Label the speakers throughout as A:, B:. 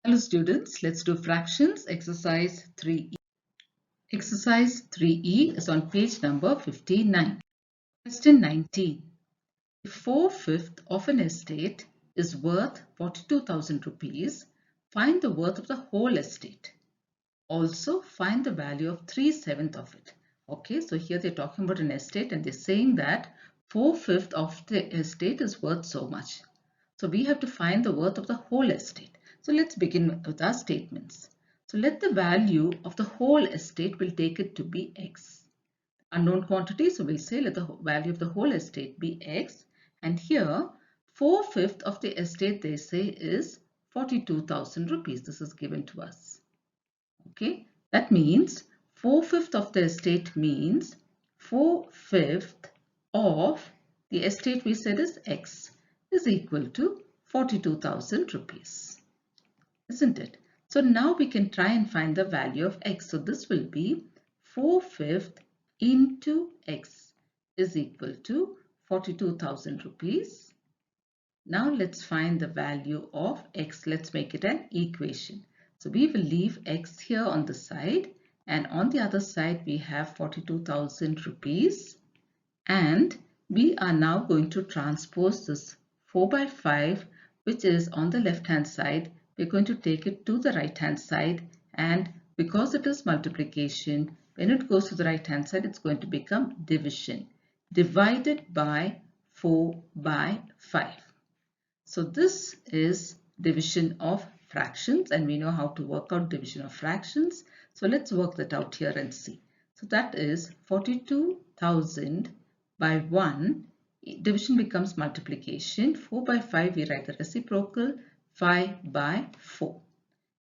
A: Hello students, let's do fractions, exercise 3E. Exercise 3E is on page number 59. Question 19. If 4/5 of an estate is worth 42,000 rupees, find the worth of the whole estate. Also find the value of 3/7 of it. Okay, so here they're talking about an estate and they're saying that 4/5 of the estate is worth so much. So we have to find the worth of the whole estate. So let's begin with our statements. So let the value of the whole estate, will take it to be x. Unknown quantity, so we'll say let the value of the whole estate be x. And here 4/5 of the estate they say is 42,000 rupees. This is given to us. Okay, that means 4/5 of the estate means 4/5 of the estate we said is x is equal to 42,000 rupees, isn't it? So now we can try and find the value of x. So this will be 4/5 into x is equal to 42,000 rupees. Now let's find the value of x. Let's make it an equation. So we will leave x here on the side, and on the other side we have 42,000 rupees, and we are now going to transpose this 4/5, which is on the left hand side. We're going to take it to the right hand side, and because it is multiplication, when it goes to the right hand side it's going to become division, divided by 4/5. So this is division of fractions, and we know how to work out division of fractions. So let's work that out here and see. So that is 42,000 by 1. Division becomes multiplication. 4/5 we write the reciprocal, 5/4.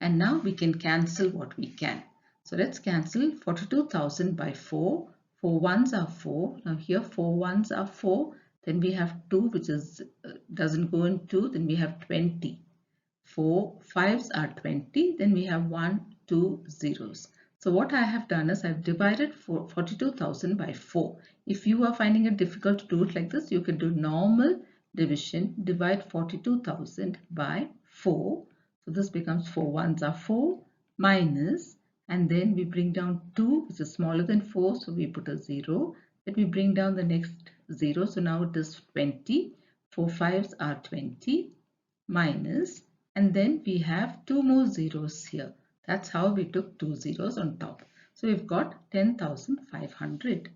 A: And now we can cancel what we can. So let's cancel 42,000 by 4. 4 ones are 4. Now here 4 ones are 4. Then we have 2 which is doesn't go in 2. Then we have 20. 4 5s are 20. Then we have 1, 2 zeros. So what I have done is I've divided 42,000 by 4. If you are finding it difficult to do it like this, you can do normal division. Divide 42,000 by 4. So this becomes 4 ones are 4 minus, and then we bring down 2 which is smaller than 4. So we put a 0. Then we bring down the next 0. So now it is 20. 4 5s are 20 minus, and then we have 2 more zeros here. That's how we took 2 zeros on top. So we've got 10,500.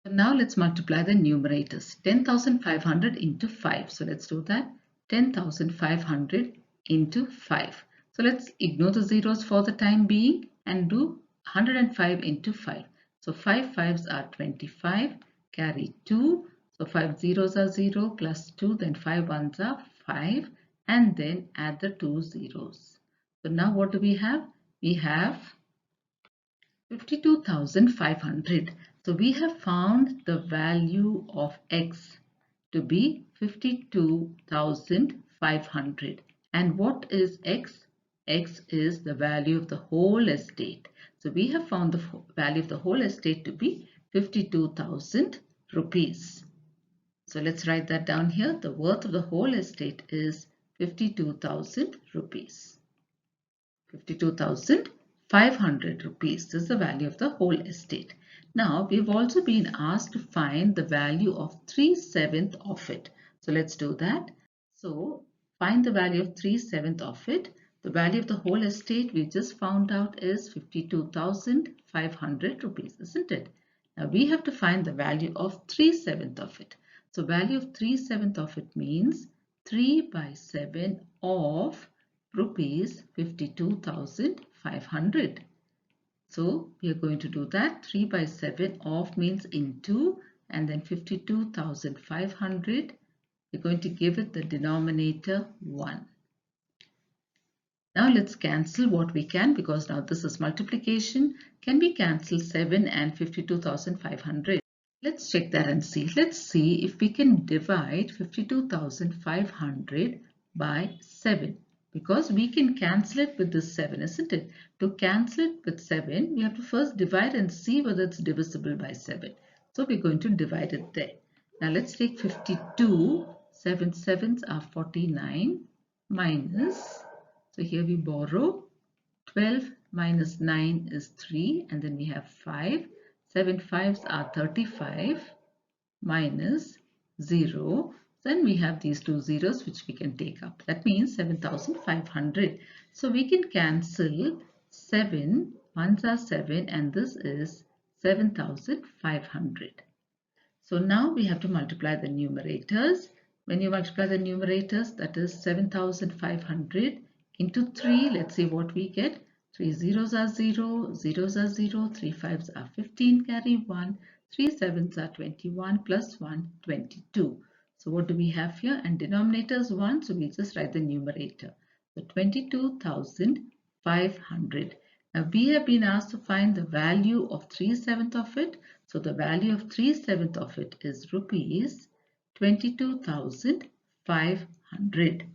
A: So now let's multiply the numerators. 10,500 into 5. So let's do that. 10,500 into 5. So let's ignore the zeros for the time being and do 105 into 5. So 5 5s are 25. Carry 2. So 5 zeros are 0 plus 2. Then 5 ones are 5. And then add the 2 zeros. So now what do we have? We have 52,500. So we have found the value of x to be 52,500. And what is x? X is the value of the whole estate. So we have found the value of the whole estate to be 52,000 rupees. So let's write that down here. The worth of the whole estate is 52,000 rupees. 52,500 rupees. This is the value of the whole estate. Now we've also been asked to find the value of 3/7 of it. So let's do that. So find the value of 3/7 of it. The value of the whole estate we just found out is 52,500 rupees, isn't it? Now we have to find the value of 3/7 of it. So value of 3/7 of it means 3/7 of rupees 52,500. So we are going to do that. 3/7 of means into, and then 52,500. We're going to give it the denominator 1. Now let's cancel what we can, because now this is multiplication. Can we cancel 7 and 52,500? Let's check that and see. Let's see if we can divide 52,500 by 7. Because we can cancel it with this 7, isn't it? To cancel it with 7, we have to first divide and see whether it's divisible by 7. So we're going to divide it there. Now let's take 52. 7 7s are 49 minus. So here we borrow 12 minus 9 is 3 and then we have 5. 7 fives are 35 minus 0. Then we have these two zeros which we can take up. That means 7,500. So we can cancel 7. Ones are 7 and this is 7,500. So now we have to multiply the numerators. When you multiply the numerators, that is 7,500 into 3. Let's see what we get. 3 zeros are 0, zeros are 0, 3 fives are 15, carry 1, 3 sevens are 21, plus 1, 22. So what do we have here? And denominator is 1, so we just write the numerator. So 22,500. Now we have been asked to find the value of 3/7 of it. So the value of 3/7 of it is rupees 22,500.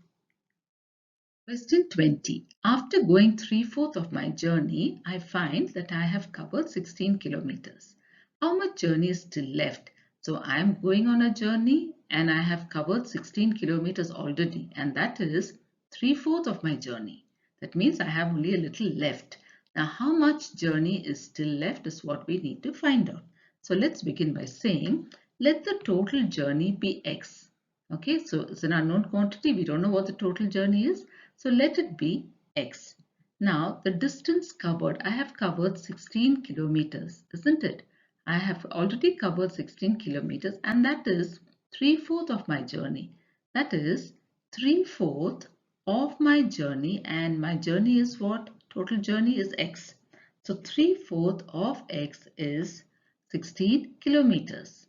A: Question 20. After going 3/4 of my journey, I find that I have covered 16 kilometers. How much journey is still left? So I am going on a journey and I have covered 16 kilometers already, and that is 3/4 of my journey. That means I have only a little left. Now how much journey is still left is what we need to find out. So let's begin by saying let the total journey be x. Okay, so it's an unknown quantity. We don't know what the total journey is. So let it be x. Now the distance covered, I have covered 16 kilometers, isn't it? I have already covered 16 kilometers and that is 3/4 of my journey. That is 3/4 of my journey, and my journey is what? Total journey is x. So 3/4 of x is 16 kilometers,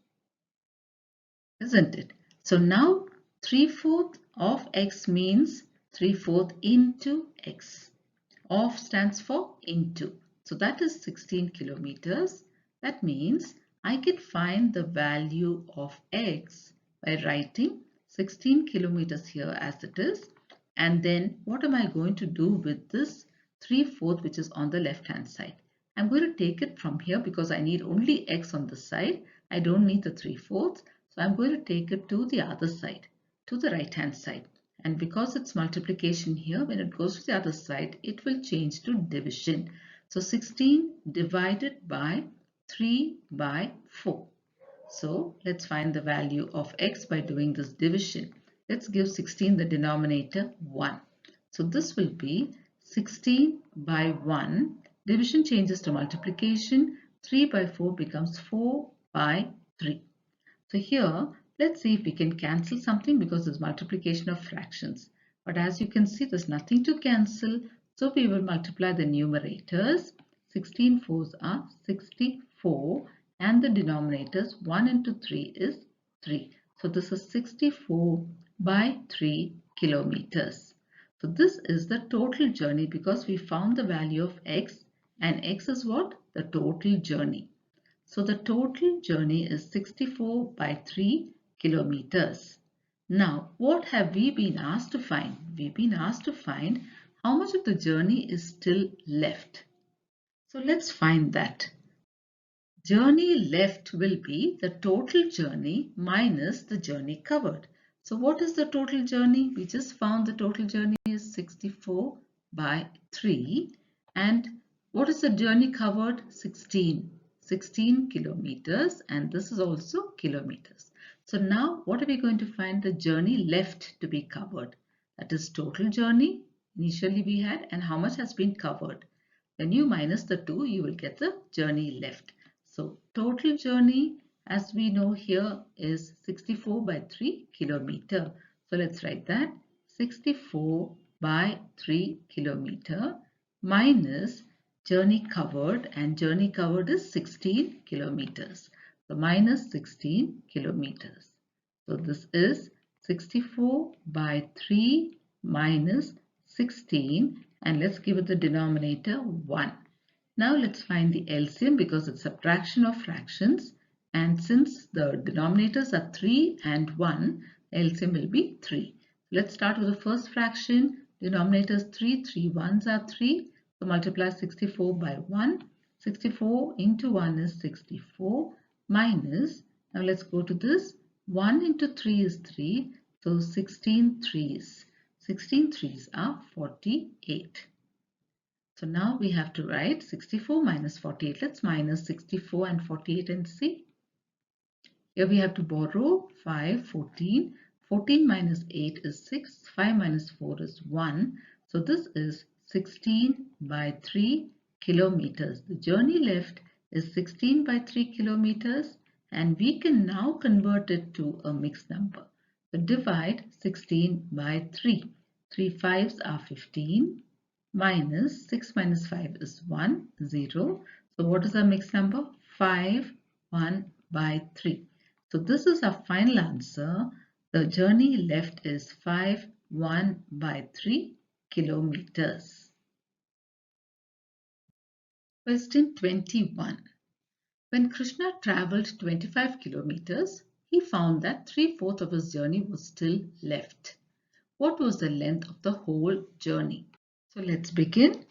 A: isn't it? So now 3/4 of x means 3/4 into x. Of stands for into. So that is 16 kilometers. That means I can find the value of x by writing 16 kilometers here as it is. And then what am I going to do with this 3/4 which is on the left hand side? I'm going to take it from here because I need only x on this side. I don't need the 3/4. So I'm going to take it to the other side, to the right hand side. And because it's multiplication here, when it goes to the other side, it will change to division. So 16 divided by 3/4. So let's find the value of x by doing this division. Let's give 16 the denominator 1. So this will be 16 by 1. Division changes to multiplication. 3/4 becomes 4/3. So here, let's see if we can cancel something because it's multiplication of fractions. But as you can see, there's nothing to cancel. So we will multiply the numerators. 16 fours are 64 and the denominators 1 into 3 is 3. So this is 64/3 kilometers. So this is the total journey because we found the value of x, and x is what? The total journey. So the total journey is 64/3 kilometers. Now, what have we been asked to find? We've been asked to find how much of the journey is still left. So let's find that. Journey left will be the total journey minus the journey covered. So what is the total journey? We just found the total journey is 64/3. And what is the journey covered? 16 kilometers, and this is also kilometers. So now what are we going to find? The journey left to be covered. That is total journey initially we had, and how much has been covered. When you minus the 2, you will get the journey left. So total journey, as we know here, is 64/3 kilometer. So let's write that 64/3 kilometer minus journey covered, and journey covered is 16 kilometers. So minus 16 kilometers. So this is 64/3 minus 16, and let's give it the denominator 1. Now let's find the LCM because it's subtraction of fractions, and since the denominators are 3 and 1, LCM will be 3. Let's start with the first fraction. Denominator is 3, 3 ones are 3. So multiply 64 by 1. 64 into 1 is 64 minus, now let's go to this, 1 into 3 is 3. So 16 threes. 16 threes are 48. So now we have to write 64 minus 48. Let's minus 64 and 48 and see. Here we have to borrow 5, 14. 14 minus 8 is 6. 5 minus 4 is 1. So this is 16 by 3 kilometers. The journey left is 16 by 3 kilometers, and we can now convert it to a mixed number. So divide 16 by 3. 3 fives are 15. Minus 6 minus 5 is 1, 0. So what is our mixed number? 5, 1 by 3. So this is our final answer. The journey left is 5, 1 by 3 kilometers. Question 21. When Krishna travelled 25 kilometers, he found that 3/4 of his journey was still left. What was the length of the whole journey? So let's begin.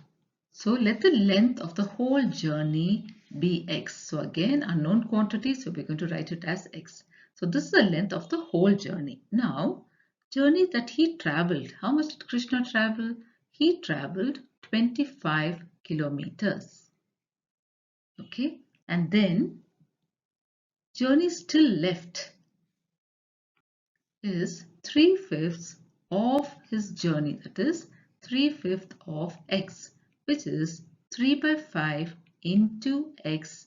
A: So let the length of the whole journey be x. So again, unknown quantity, so we're going to write it as x. So this is the length of the whole journey. Now, journey that he traveled. How much did Krishna travel? He traveled 25 kilometers. Okay, and then journey still left is 3/5 of his journey. That is 3/5 of x, which is 3 by 5 into x.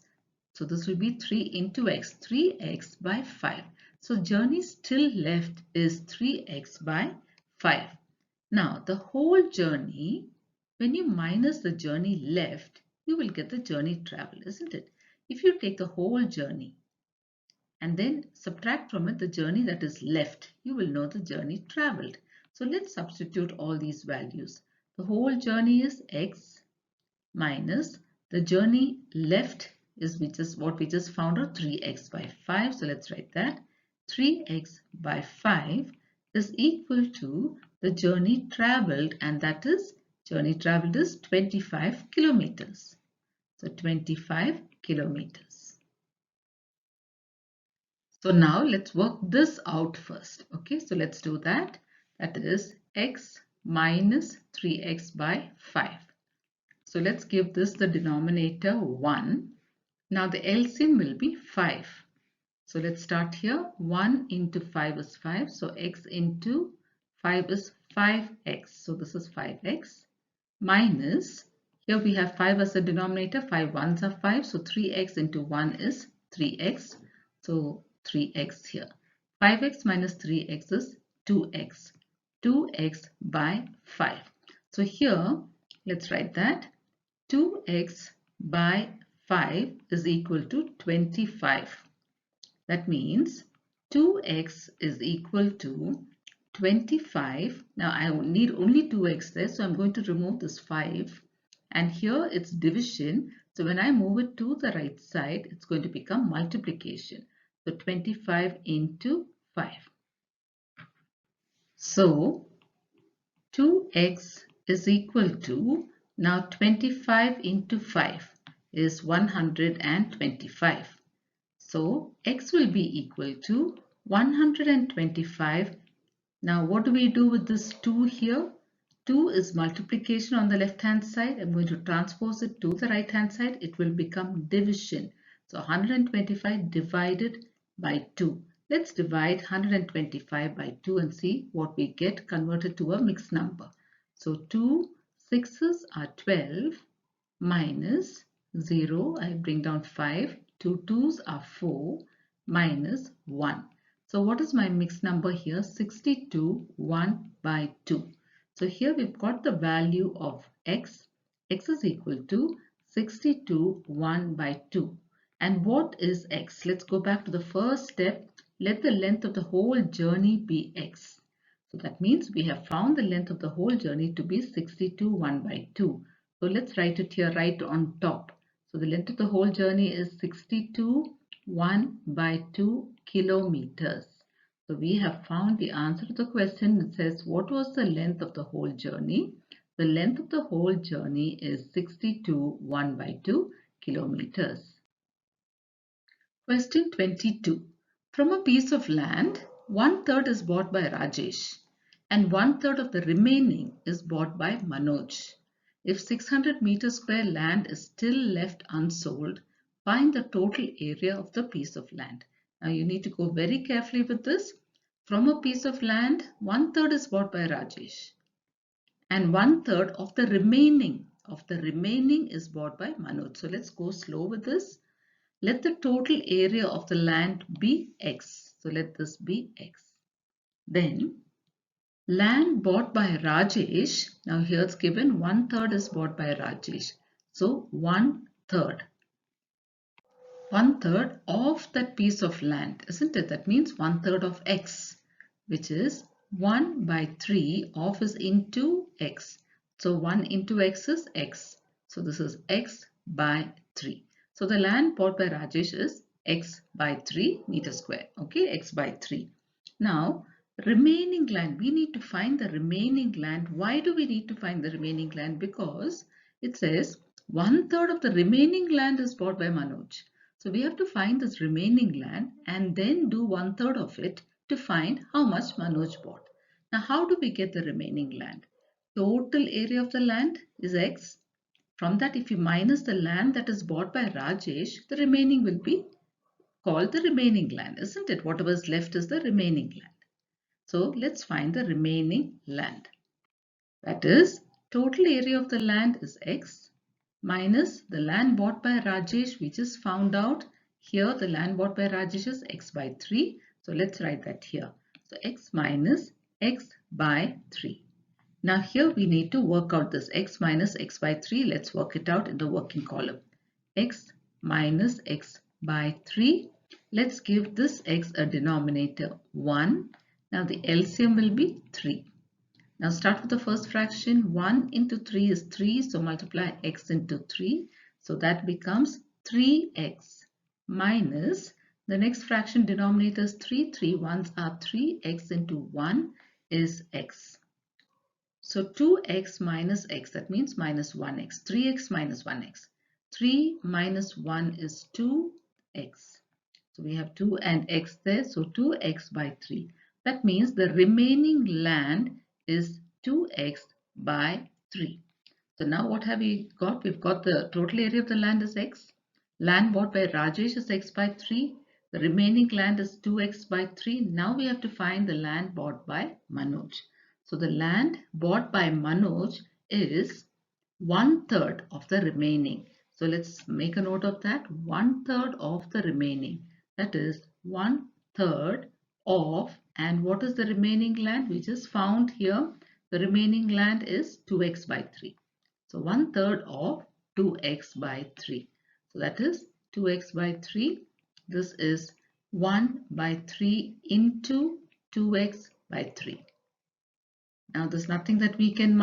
A: So this will be 3 into x, 3x by 5. So journey still left is 3x by 5. Now the whole journey, when you minus the journey left, you will get the journey traveled, isn't it? If you take the whole journey and then subtract from it the journey that is left, you will know the journey traveled. So let's substitute all these values. The whole journey is x minus the journey left is what we just found out, 3x by 5. So let's write that 3x by 5 is equal to the journey traveled, and that is journey traveled is 25 kilometers. So 25 kilometers. So now let's work this out first. Okay, so let's do that. That is x minus 3x by 5. So let's give this the denominator 1. Now the LCM will be 5. So let's start here. 1 into 5 is 5. So x into 5 is 5x. So this is 5x minus, here we have 5 as a denominator. 5 ones are 5. So 3x into 1 is 3x. So 3x here. 5x minus 3x is 2x. 2x by 5. So here, let's write that 2x by 5 is equal to 25. That means 2x is equal to 25. Now I need only 2x there, so I'm going to remove this 5. And here it's division. So when I move it to the right side, it's going to become multiplication. So 25 into 5. So 2x is equal to, now 25 into 5 is 125. So x will be equal to 125. Now what do we do with this 2 here? 2 is multiplication on the left hand side. I'm going to transpose it to the right hand side. It will become division. So 125 divided by 2. Let's divide 125 by 2 and see what we get converted to a mixed number. So 2 6s are 12 minus 0. I bring down 5. 2 2s are 4 minus 1. So what is my mixed number here? 62 1 by 2. So here we've got the value of x. X is equal to 62 1 by 2. And what is x? Let's go back to the first step. Let the length of the whole journey be x. So that means we have found the length of the whole journey to be 62 1 by 2. So let's write it here right on top. So the length of the whole journey is 62 1 by 2 kilometers. So we have found the answer to the question. It says, what was the length of the whole journey? The length of the whole journey is 62 1 by 2 kilometers. Question 22. From a piece of land, 1/3 is bought by Rajesh and 1/3 of the remaining is bought by Manoj. If 600 meters square land is still left unsold, find the total area of the piece of land. Now you need to go very carefully with this. From a piece of land, 1/3 is bought by Rajesh and 1/3 of the remaining is bought by Manoj. So let's go slow with this. Let the total area of the land be X. So let this be X. Then land bought by Rajesh. Now here it's given 1/3 is bought by Rajesh. So 1/3. 1/3 of that piece of land, isn't it? That means 1/3 of X, which is 1 by 3 of is into X. So 1 into X is X. So this is X by 3. So the land bought by Rajesh is X by 3 meters square. Okay, X by 3. Now, remaining land, we need to find the remaining land. Why do we need to find the remaining land? Because it says 1/3 of the remaining land is bought by Manoj. So we have to find this remaining land and then do 1/3 of it to find how much Manoj bought. Now how do we get the remaining land? Total area of the land is X. From that, if you minus the land that is bought by Rajesh, the remaining will be called the remaining land, isn't it? Whatever is left is the remaining land. So let's find the remaining land. That is, total area of the land is X minus the land bought by Rajesh. We just found out here the land bought by Rajesh is X by 3. So let's write that here. So X minus X by 3. Now here we need to work out this X minus X by 3. Let's work it out in the working column. X minus X by 3. Let's give this X a denominator 1. Now the LCM will be 3. Now start with the first fraction. 1 into 3 is 3. So multiply X into 3. So that becomes 3X minus the next fraction denominator is 3. 3 ones are 3. X into 1 is X. So 2X minus X, that means minus 1X. 3X minus 1X. 3 minus 1 is 2X. So we have 2 and X there. So 2X by 3. That means the remaining land is 2X by 3. So now what have we got? We've got the total area of the land is X. Land bought by Rajesh is X by 3. The remaining land is 2X by 3. Now we have to find the land bought by Manoj. So the land bought by Manoj is 1/3 of the remaining. So let's make a note of that. 1/3 of the remaining. That is 1/3 of, and what is the remaining land? We just found here the remaining land is 2X by 3. So 1/3 of 2X by 3. So that is 2X by 3. This is 1 by 3 into 2X by 3. Now there's nothing that we can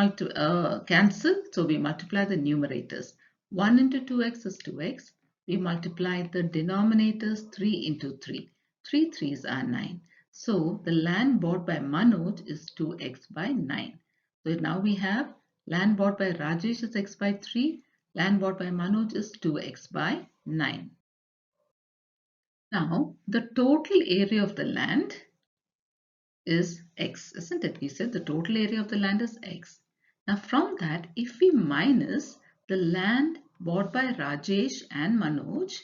A: cancel, so we multiply the numerators. 1 into 2X is 2X. We multiply the denominators 3 into 3. 3 3s are 9. So the land bought by Manoj is 2X by 9. So now we have land bought by Rajesh is X by 3. Land bought by Manoj is 2X by 9. Now the total area of the land is X, isn't it? We said the total area of the land is X. Now from that, if we minus the land bought by Rajesh and Manoj,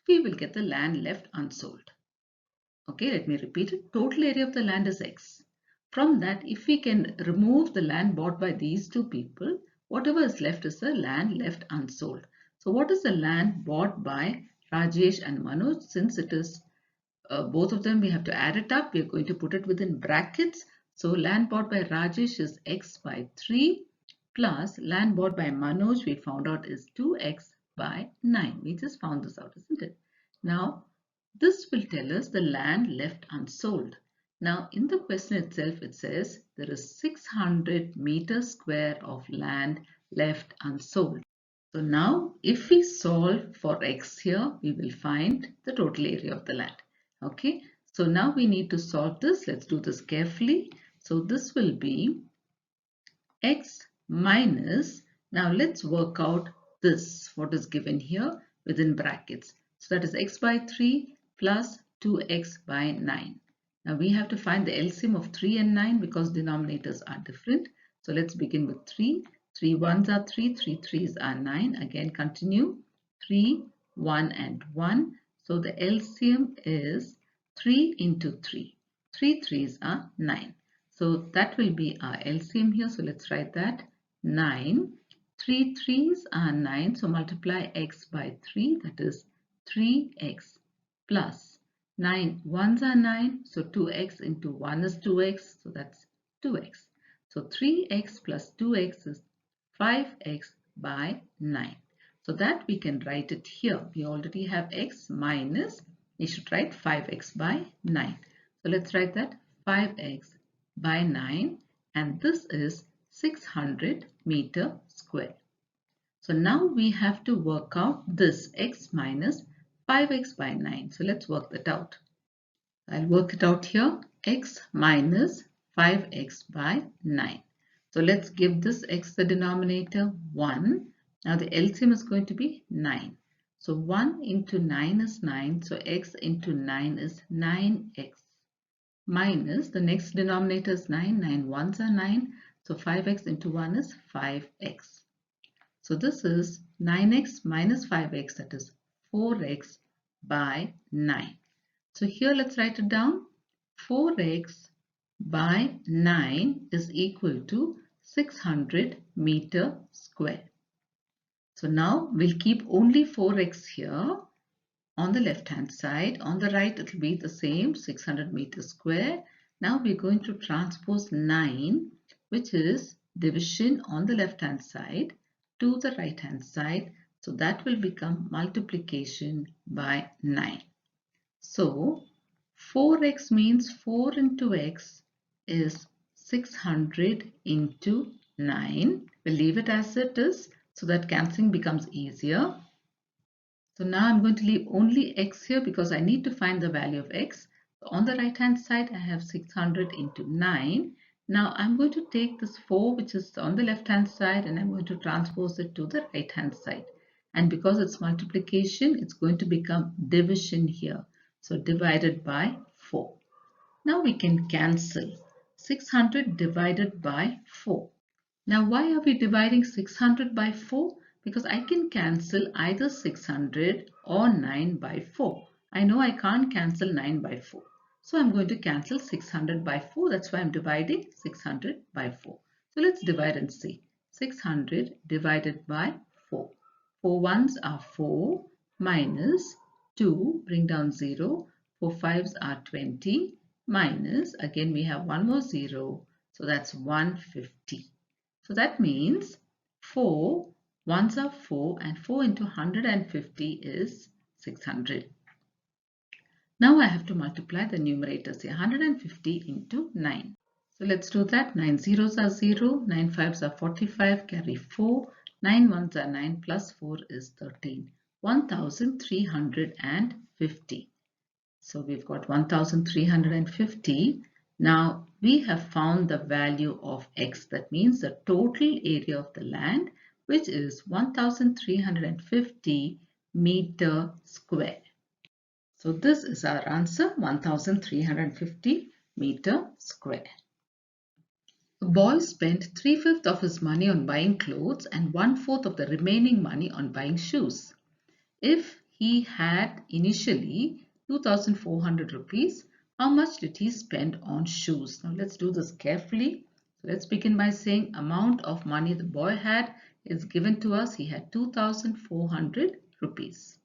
A: we will get the land left unsold. Okay, let me repeat it. Total area of the land is X. From that, if we can remove the land bought by these two people, whatever is left is the land left unsold. So what is the land bought by Rajesh and Manoj? Since it is both of them, we have to add it up. We are going to put it within brackets. So land bought by Rajesh is X by 3 plus land bought by Manoj we found out is 2X by 9. We just found this out, isn't it? Now this will tell us the land left unsold. Now in the question itself it says there is 600 meters square of land left unsold. So now if we solve for X here, we will find the total area of the land. Okay, so now we need to solve this. Let's do this carefully. So this will be X minus, now let's work out this, what is given here within brackets. So that is X by 3 plus 2X by 9. Now we have to find the LCM of 3 and 9 because denominators are different. So let's begin with 3. 3 ones are 3, 3 threes are 9. Again continue. 3, 1 and 1. So the LCM is 3 into 3. 3 threes are 9. So that will be our LCM here. So let's write that 9. 3 threes are 9. So multiply x by 3. That is 3x plus 9 ones are 9. So 2x into 1 is 2x. So that's 2x. So 3x plus 2x is 5x by 9. So that we can write it here. We already have x minus, we should write 5x by 9. So let's write that 5x by 9 and this is 600 meter square. So now we have to work out this x minus 5x by 9. So let's work that out. I'll work it out here. X minus 5x by 9. So let's give this x the denominator 1. Now the LCM is going to be 9. So 1 into 9 is 9. So x into 9 is 9x. Minus the next denominator is 9. 9 ones are 9. So 5x into 1 is 5x. So this is 9x minus 5x, that is 4x by 9. So here let's write it down. 4x by 9 is equal to 600 meter square. So now we'll keep only 4x here on the left hand side. On the right it will be the same 600 meter square. Now we're going to transpose 9, which is division on the left hand side, to the right hand side. So that will become multiplication by 9. So 4x means 4 into x is 600 into 9. We'll leave it as it is so that cancelling becomes easier. So now I'm going to leave only x here because I need to find the value of x. So on the right hand side I have 600 into 9. Now I'm going to take this 4 which is on the left hand side and I'm going to transpose it to the right hand side. And because it's multiplication, it's going to become division here. So divided by 4. Now we can cancel 600 divided by 4. Now why are we dividing 600 by 4? Because I can cancel either 600 or 9 by 4. I know I can't cancel 9 by 4. So I'm going to cancel 600 by 4. That's why I'm dividing 600 by 4. So let's divide and see. 600 divided by 4. 4 ones are 4 minus 2, bring down 0. 4 fives are 20 minus, again we have one more 0. So that's 150. So that means 4 ones are 4 and 4 into 150 is 600. Now I have to multiply the numerators here. 150 into 9. So let's do that. 9 zeros are 0, 9 fives are 45, carry 4, 9 ones are 9 plus 4 is 13. 1350. So we've got 1350. Now we have found the value of x. That means the total area of the land, which is 1350 meter square. So this is our answer, 1350 meter square. A boy spent 3/5 of his money on buying clothes and 1/4 of the remaining money on buying shoes. If he had initially 2,400 rupees, how much did he spend on shoes? Now let's do this carefully. So let's begin by saying amount of money the boy had is given to us. He had 2,400 rupees.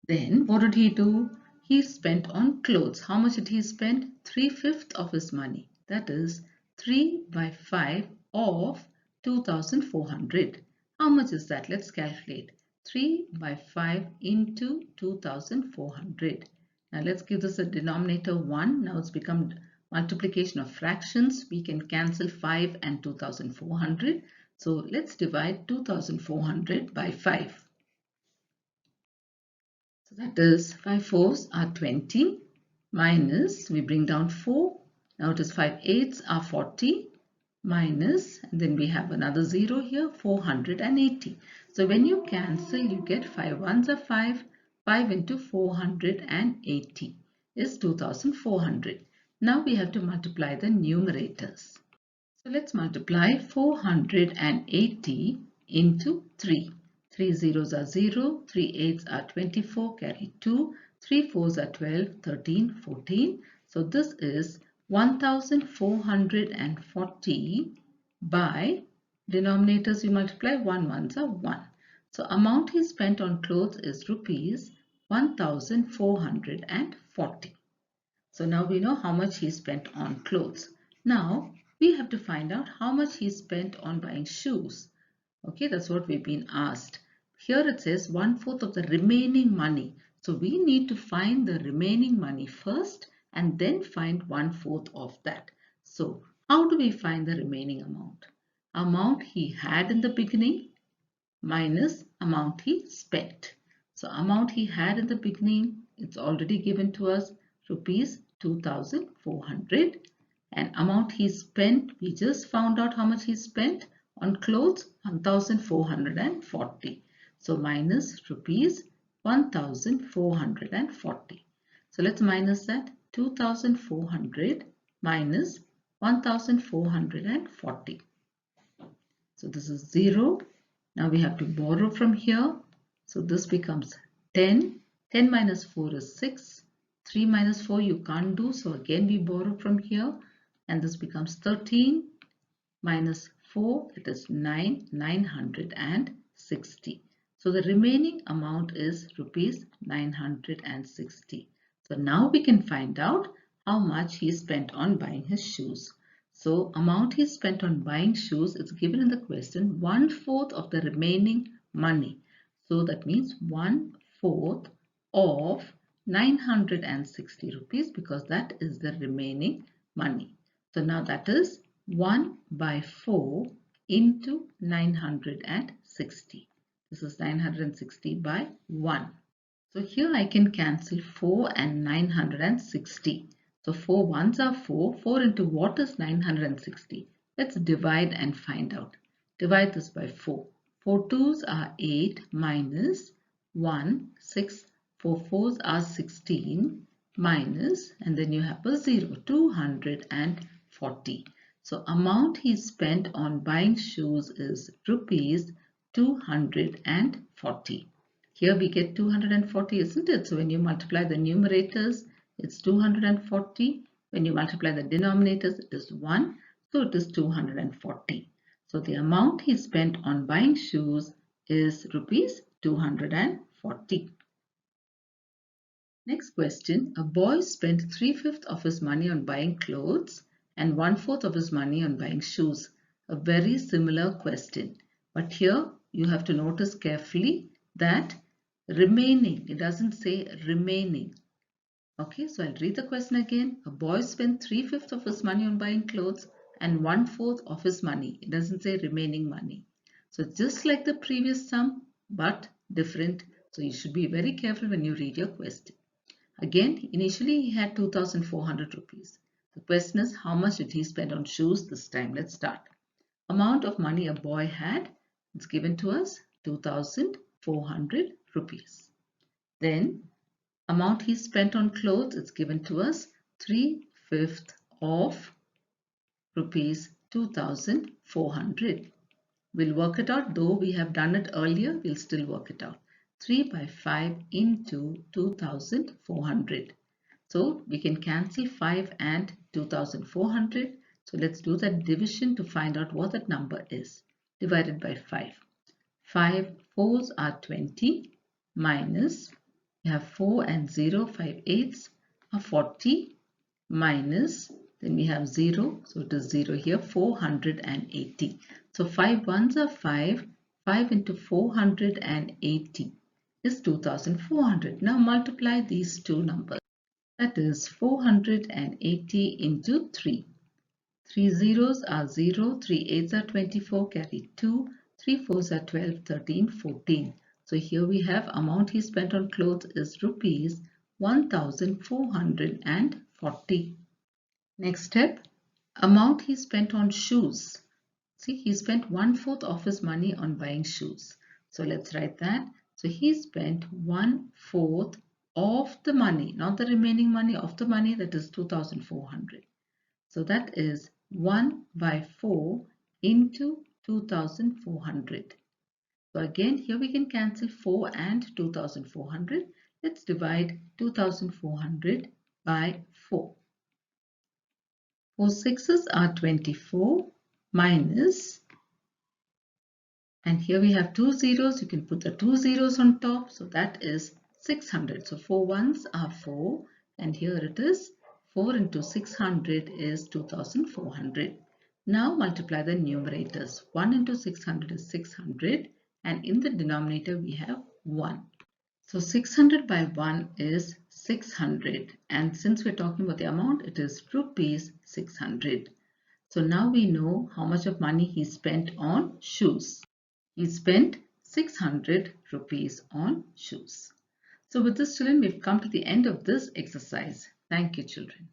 A: Then what did he do? He spent on clothes. How much did he spend? 3/5 of his money. That is 3 by 5 of 2,400. How much is that? Let's calculate. 3 by 5 into 2,400. Now let's give this a denominator 1. Now it's become multiplication of fractions. We can cancel 5 and 2,400. So let's divide 2,400 by 5. So that is 5 fours are 20 minus, we bring down 4. Now it is 5 eights are 40 minus, and then we have another 0 here, 480. So when you cancel, you get 5 ones are 5, 5 into 480. is 2400. Now we have to multiply the numerators. So let's multiply 480 into 3. 3 zeros are 0, 3 eights are 24, carry 2, 3 fours are 12, 13, 14. So this is 1440 by, denominators we multiply, 1 ones are 1. So amount he spent on clothes is rupees 1440. So now we know how much he spent on clothes. Now we have to find out how much he spent on buying shoes. Okay, that's what we've been asked. Here it says 1/4 of the remaining money. So we need to find the remaining money first and then find 1/4 of that. So how do we find the remaining amount? Amount he had in the beginning minus amount he spent. So amount he had in the beginning, it's already given to us, rupees 2400, and amount he spent, we just found out how much he spent on clothes, 1440. So minus rupees 1440. So let's minus that. 2400 minus 1440. So this is 0. Now we have to borrow from here. So this becomes 10. 10 minus 4 is 6. 3 minus 4 you can't do. So again we borrow from here. And this becomes 13 minus 4. It is 9. 960. So the remaining amount is rupees 960. So now we can find out how much he spent on buying his shoes. So amount he spent on buying shoes is given in the question, 1/4 of the remaining money. So that means 1/4 of 960 rupees, because that is the remaining money. So now that is 1/4 into 960. This is 960 by 1. So here I can cancel 4 and 960. So 4 ones are 4. 4 into what is 960? Let's divide and find out. Divide this by 4. 4 twos are 8 minus 1, 6. 4 fours are 16 minus, and then you have a 0, 240. So amount he spent on buying shoes is rupees 240. Here we get 240, isn't it? So when you multiply the numerators, it's 240. When you multiply the denominators, it is 1. So it is 240. So the amount he spent on buying shoes is rupees 240. Next question. A boy spent 3/5 of his money on buying clothes and 1/4 of his money on buying shoes. A very similar question. But here you have to notice carefully that remaining, it doesn't say remaining. Okay, so I'll read the question again. A boy spent 3/5 of his money on buying clothes and 1/4 of his money. It doesn't say remaining money. So just like the previous sum, but different. So you should be very careful when you read your question. Again, initially he had 2400 rupees. The question is, how much did he spend on shoes this time? Let's start. Amount of money a boy had, it's given to us 2400 rupees. Then amount he spent on clothes, it's given to us 3/5 of rupees 2400. We'll work it out, though we have done it earlier, we'll still work it out. 3/5 into 2400. So we can cancel 5 and 2400. So let's do that division to find out what that number is. Divided by 5. 5 fours are 20 minus, we have 4 and 0, 5 eights are 40 minus, then we have 0, so it is 0 here, 480. So 5 ones are 5, 5 into 480 is 2400. Now multiply these two numbers. That is 480 into 3. 3 zeros are 0, 3 eights are 24, carry 2, 3 fours are 12, 13, 14. So here we have amount he spent on clothes is rupees 1440. Next step, amount he spent on shoes. See, he spent 1/4 of his money on buying shoes. So let's write that. So he spent 1/4 of the money, not the remaining money, of the money, that is 2,400. So that is 1 by 4 into 2,400. So again, here we can cancel 4 and 2,400. Let's divide 2,400 by 4. 4 sixes are 24 minus, and here we have 2 zeros. You can put the 2 zeros on top. So that is 600. So 4 ones are 4, and here it is 4 into 600 is 2,400. Now multiply the numerators. 1 into 600 is 600, and in the denominator we have 1. So 600 by 1 is 600, and since we're talking about the amount, it is rupees 600. So now we know how much of money he spent on shoes. He spent 600 rupees on shoes. So with this, children, we've come to the end of this exercise. Thank you, children.